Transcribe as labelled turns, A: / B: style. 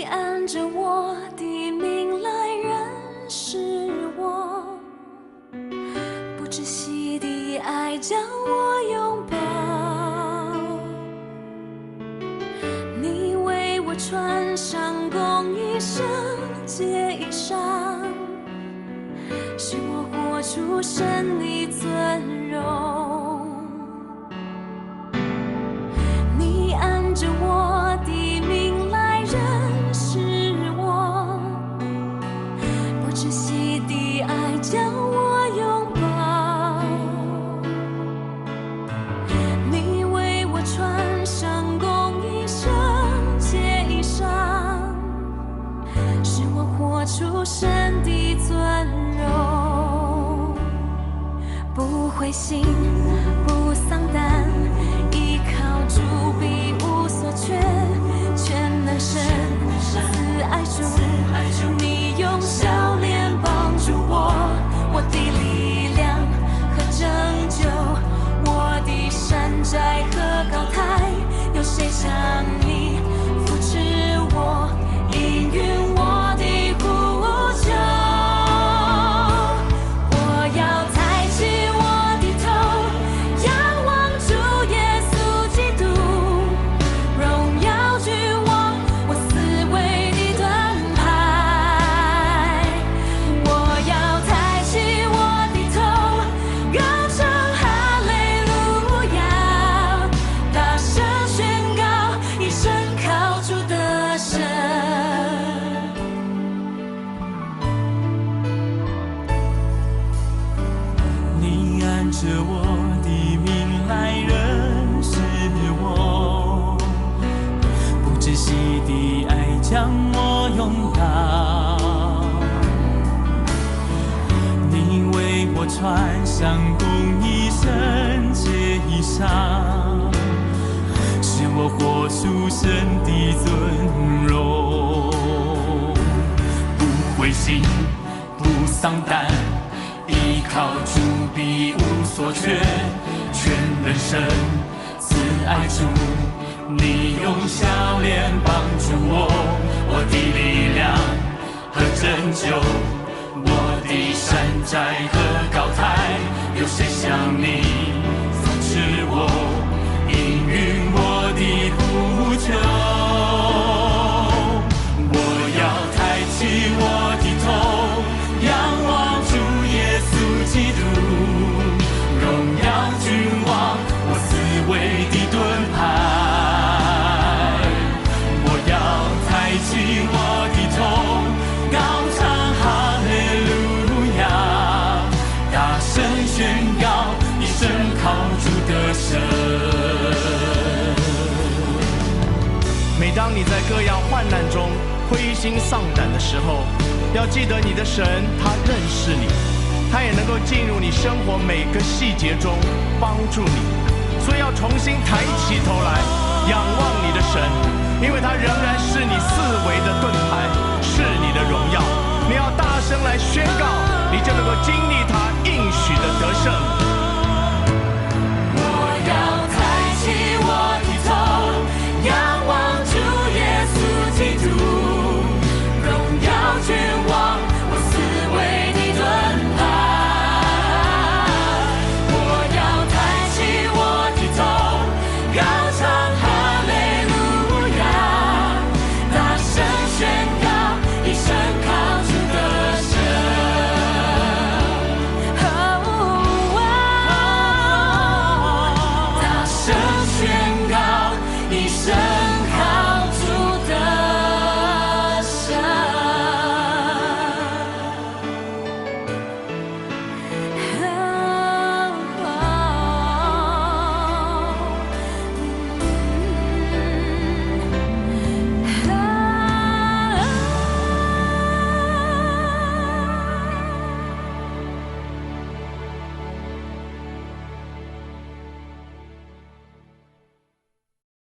A: 你按着我的命来认识我，不窒息的爱将我拥抱。你为我穿上公义圣洁衣裳，使我活出神的尊荣。你按着我的命来认识我，不窒息的爱将我拥抱。你为我穿上公义圣洁衣裳，使我活出神的尊荣。不灰心，不丧胆，依靠主必无所缺，全能神慈爱主，你用笑脸帮助我，我的力量和拯救，我的山寨和高台，有谁像你扶持我，应允我的呼求。我要抬起我的头，仰望主耶稣基督，荣耀君王，我思维的盾牌。我要抬起我的头，高唱哈利路亚，大声宣告，一生靠主得胜。
B: 你按着我的命来认识我，不窒息的爱将我拥抱。你为我穿上公义圣洁衣裳，使我活出神的尊荣。不灰心，不丧胆，依靠主必无所缺，全能神慈爱主，你用笑脸帮助我，我的力量和拯救，我的山寨和高台，有谁像你扶持我，应允我的呼求。我要抬起我的头，仰望主耶稣基督，荣耀君王，我思维的盾牌。我要抬起我的头，高唱哈利路亚，大声宣告，一生靠主得胜。
C: 每当你在各样患难中灰心丧胆的时候，要记得你的神，他认识你，他也能够进入你生活每个细节中帮助你。所以要重新抬起头来仰望你的神，因为他仍然是你四围的盾牌，是你的荣耀。你要大声来宣告，你就能够经历他应许的得胜。